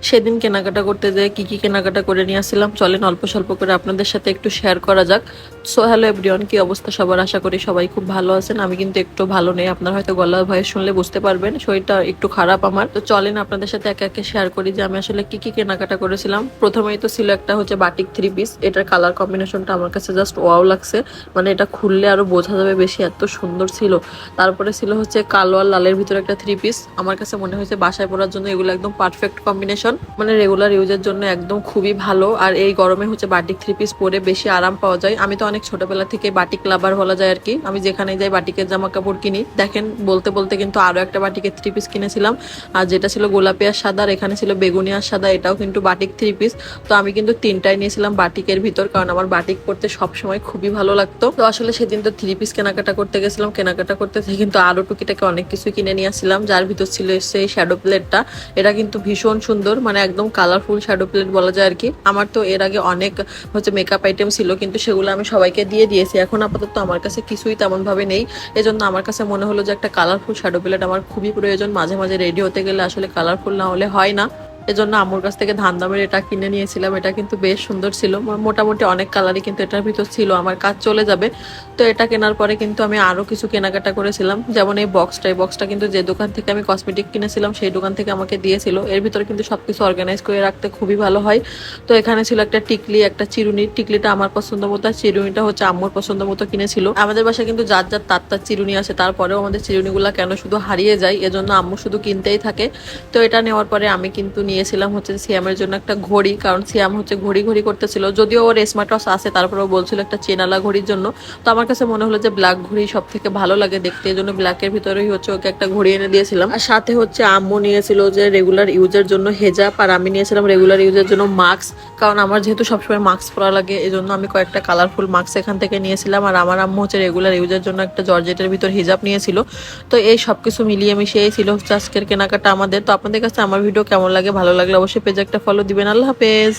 সেদিন কেনাকাটা করতে যেয়ে কি কি কেনাকাটা করে নিয়ে আসছিলাম চলেন অল্প স্বল্প করে আপনাদের সাথে একটু শেয়ার করা যাক। সো হ্যালো এভরিওয়ান, কি অবস্থা সবার? আশা করি সবাই খুব ভালো আছেন। আমি কিন্তু একটু ভালো নেই, আপনারা হয়তো গলার ভয়েস শুনলে বুঝতে পারবেন শরীরটা একটু খারাপ আমার। তো চলেন আপনাদের সাথে একে একে শেয়ার করি যে আমি আসলে কি কি কেনাকাটা করেছিলাম। প্রথমেই তো ছিল একটা হচ্ছে বাটিক 3 পিস। এটার কালার কম্বিনেশনটা আমার কাছে জাস্ট ওয়াও লাগছে, মানে এটা খুললে আরো বোঝা যাবে বেশি, এত সুন্দর ছিল। তারপরে ছিল হচ্ছে কালো আর লালের ভিতরে একটা 3 পিস। আমার কাছে মনে হয়েছে বাসায় পরার জন্য এগুলো একদম পারফেক্ট কম্বিনেশন, মানে রেগুলার ইউজের জন্য একদম খুবই ভালো। আর এই গরমে হচ্ছে বাটিক 3 পিস পরে বেশি আরাম পাওয়া যায়। আমি তো অনেক ছোটবেলা থেকে বাটিক লাভার বলা যায় আর কি, আমি যেখানে যাই বাটিকের জামা কাপড় কিনি। দেখেন বলতে বলতে কিন্তু আরো একটা বাটিকের 3 পিস কিনেছিলাম, আর যেটা ছিল গোলাপি আর সাদা, আর এখানে ছিল বেগুনি আর সাদা, এটাও কিন্তু বাটিক 3 পিস। তো আমি কিন্তু তিনটাই নিয়েছিলাম বাটিকের ভিতর, কারণ আমার বাটিক পরতে সবসময় খুবই ভালো লাগতো। তো আসলে সেদিন তো 3 পিস কেনাকাটা করতে গেছিলাম, কেনাকাটা করতে থেকে কিন্তু আরো টুকিটাকে অনেক কিছু কিনে নিয়ে আসছিলাম, যার ভিতর ছিল সেই শ্যাডো প্লেটটা। এটা কিন্তু ভীষণ সুন্দর, মানে একদম কালারফুল শ্যাডো প্লেট বলা যায় আর কি। আমার তো এর আগে অনেক হচ্ছে মেকআপ আইটেম ছিল, কিন্তু সেগুলো আমি সবাইকে দিয়ে দিয়েছি। এখন আপাতত আমার কাছে কিছুই তেমন ভাবে নেই, এজন্য আমার কাছে মনে হলো যে একটা কালারফুল শ্যাডো প্লেট আমার খুবই প্রয়োজন। মাঝে মাঝে রেডি হতে গেলে আসলে কালারফুল না হলে হয় না। এজন্য আম্মুর কাছ থেকে ধান দামের এটা কিনে নিয়েছিলাম। এটা কিন্তু বেশ সুন্দর ছিল, মোটামুটি অনেক কালারই কিন্তু এটার ভিতর ছিল, আমার কাজ চলে যাবে। তো এটা কেনার পরে কিন্তু আমি আরো কিছু কেনাকাটা করেছিলাম, যেমন এই বক্সটা কিন্তু যে দোকান থেকে আমি কসমেটিক কিনেছিলাম সেই দোকান থেকে আমাকে দিয়েছিল। এর ভিতরে কিন্তু সবকিছু অর্গানাইজ করে রাখতে খুবই ভালো হয়। তো এখানে ছিল একটা টিকলি, একটা চিরুনি। টিকলিটা আমার পছন্দ মতো, আর চিরুনিটা হচ্ছে আম্মুর পছন্দ মতো কিনেছিল। আমাদের বাসায় কিন্তু যার যার তার চিরুনি আছে, তারপরেও আমাদের চিরুনিগুলা কেন শুধু হারিয়ে যায়, এজন্য আম্মু শুধু কিনতেই থাকে। তো এটা নেওয়ার পরে আমি কিন্তু নিয়েছিলাম হচ্ছে সিয়ামের জন্য একটা ঘড়ি, কারণ সিয়াম হচ্ছে ঘড়ি ঘড়ি করতেছিল। যদিও ওর স্মার্ট ওয়াচ আছে, তারপরেও বলছিল একটা চেনালা ঘড়ির জন্য। তো আমার কাছে মনে হলো যে ব্ল্যাক ঘড়ি সব থেকে ভালো লাগে দেখতে, এই জন্য ব্ল্যাকের ভিতরেই হচ্ছে ওকে একটা ঘড়ি এনে দিয়েছিলাম। আর সাথে হচ্ছে আম্মু নিয়েছিল যে রেগুলার ইউজের জন্য হেজাব, আর আমি নিয়েছিলাম রেগুলার ইউজের জন্য মাস্ক, কারণ আমার যেহেতু সবসময় মাস্ক পরা লাগে, এই জন্য আমি কয়েকটা কালারফুল মাস্ক এখান থেকে নিয়েছিলাম। আর আমার আম্মু হচ্ছে রেগুলার ইউজের জন্য একটা জর্জেটের ভিতর হিজাব নিয়েছিল। তো এই সবকিছু মিলিয়ে মিশিয়েই ছিল হচ্ছে আজকের কেনাকাটা আমাদের। তো আপনাদের কাছে আমার ভিডিও কেমন লাগে, ভালো লাগলে অবশ্যই পেজে একটা ফলো দিবেন। আল্লাহ হাফেজ।